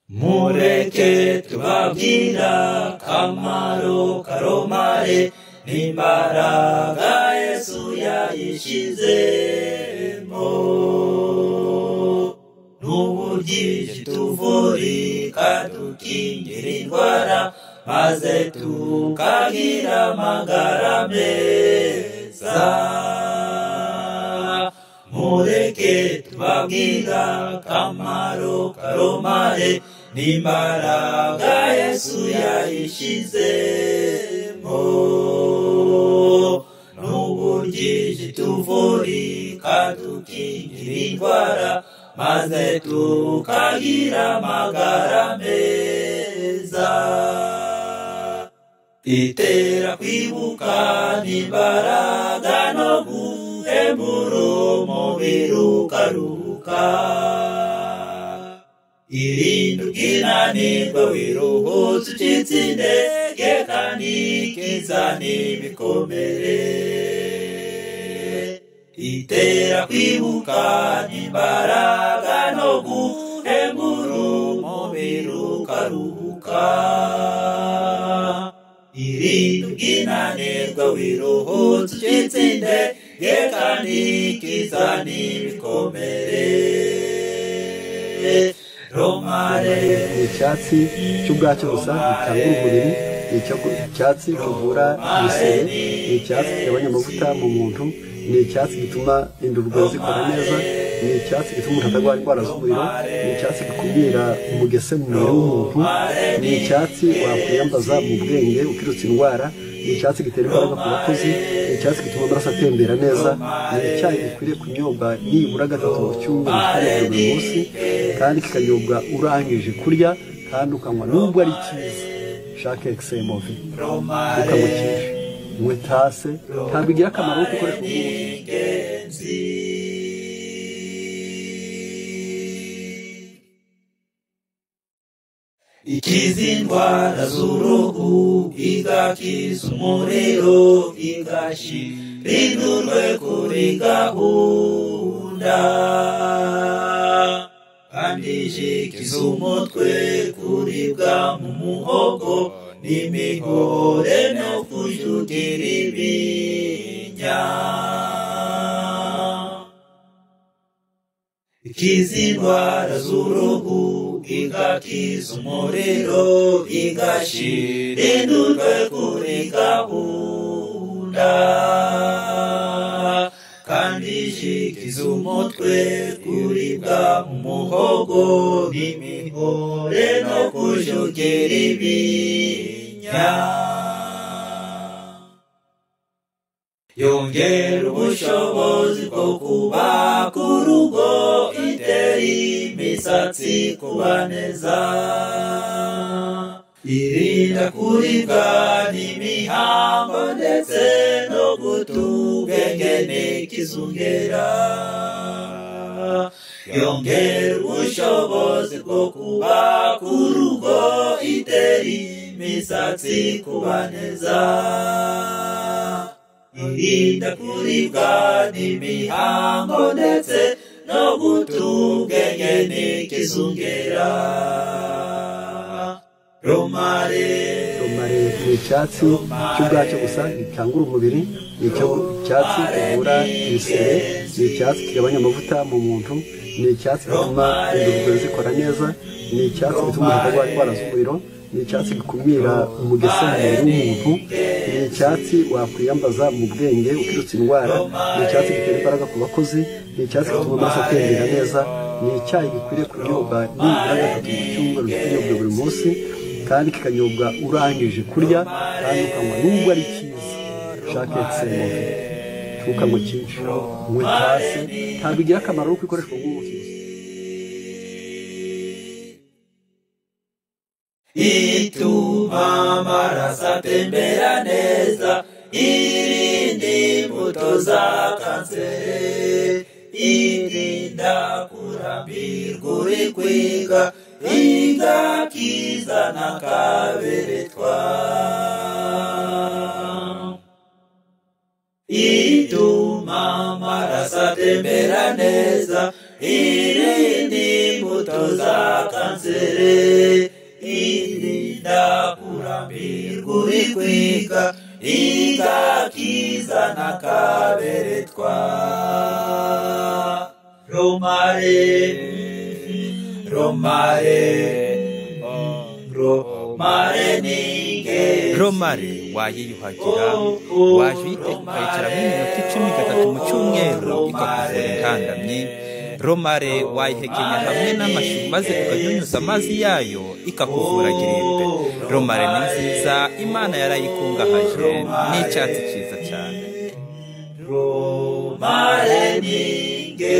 mureke tubabwira akamaro karomare n'imbaraga Yesu yayishizemo, n'uburyo tuvurika dukingira indwara maze tukagira amagara meza. Mureke tubabwira akamaro karomare n'imbaraga Yesu yayishizemo, n'uburyo tuvurika dukingira indwara maze tukagira amagara meza. Itera kwibuka n'imbaraga no guhembura umubiri ukaruhuka, irinde ubwinanirwa wiruhutse ucitse intege kandi ikizana ibikomere. Itera kwibuka n'imbaraga no guhembura umubiri ukaruhuka, irinde ubwinanirwa wiruhutse ucitse intege kandi ikizana ibikomere. Romare icyatsi cy'ubwacyo gusa gitanga umubiri, icyatsi kivura ibisebe, icyatsi kigabanya amavuta mu muntu, ni icyatsi gituma indurwe zikora neza, ni icyatsi gituma umuntu atarwara indwara z'umuriro, ni icyatsi gikumira umugese mu mubiri w'umuntu, ni icyatsi wakwiyambaza mu bwenge ukirutsa indwara, ni icyatsi gitera imbaraga ku bakozi, ni icyatsi gituma amaraso atembera neza, ni icyayi gikwiriye kunyobwa nibura gatatu mu cyumweru kandi buri munsi, kandi kikanyobwa urangije kurya kandi ukanywa nubwo ari cyiza. Shake exemovi ukamukisha mwitase ntabwo igira akamaro ko ukoresha ubuvuzi. Ikiza indwara z'uruhu, igakiza umuriro, igashira indurwe kuri gahunda, kandi ikiza umutwe kuribwa mu muhogo n'imihore no kujugira ibinya. Ikiza indwara z'uruhu, igakiza umuriro, igashira indurwe kuri gahunda, kandi ikiza umutwe kuribwa mu muhogo n'imihore no kujugira ibinya. Yongera ubushobozi bwo kubaka urugo, itera imisatsi kuba neza, irinda kuribwa n'imihango ndetse no guta ubwenge n'ikizungera. Yongera ubushobozi bwo kubaka urugo, itera imisatsi kuba neza, irinda kuribwa n'imihango ndetse no guta ubwenge n'ikizungera. Romare ni icyatsi cy'ubwacyo gusa gikangura umubiri, ni icyatsi kivura ibisebe, ni icyatsi kigabanya amavuta mu muntu, ni icyatsi gituma indurwe zikora neza, ni icyatsi gituma umuntu atarwara indwara z'umuriro, ni icyatsi gikumira umugese mu mubiri w'umuntu, ni icyatsi wakwiyambaza mu bwenge ukirutsa indwara, ni icyatsi gitera imbaraga ku bakozi, ni icyatsi gituma amaraso atembera neza, ni icyayi gikwiriye kunyobwa nibura gatatu mu cyumweru, kinyobwa buri munsi kandi kikanyobwa urangije kurya kandi ukanywa nubwo ari cyiza. Shake exemovi ukanywa cyinshi mwitase ntabwo igira akamaro ko ikoreshwa nk'ubuvuzi. Ituma amaraso atembera neza, irinda imbuto za kanseri, irinda kurambirwa uri kwiga, igakiza n'akaberetwa. Ituma amaraso atembera neza, irinda imbuto za kanseri, uri kwiga igakiza n'akaberetwa romare ninge romare wayiyuhagira waje uyiteka ukayicaramo iminota 13 mu cyumweru ikakuvura intandamyi. Romare wayihekenya hamwe n'amashu maze ukanyunyuza amazi yayo ikakuvura giripe. Romare ni nziza, Imana yarayikungahaje, n'icyatsi cyiza cyane. romare ninge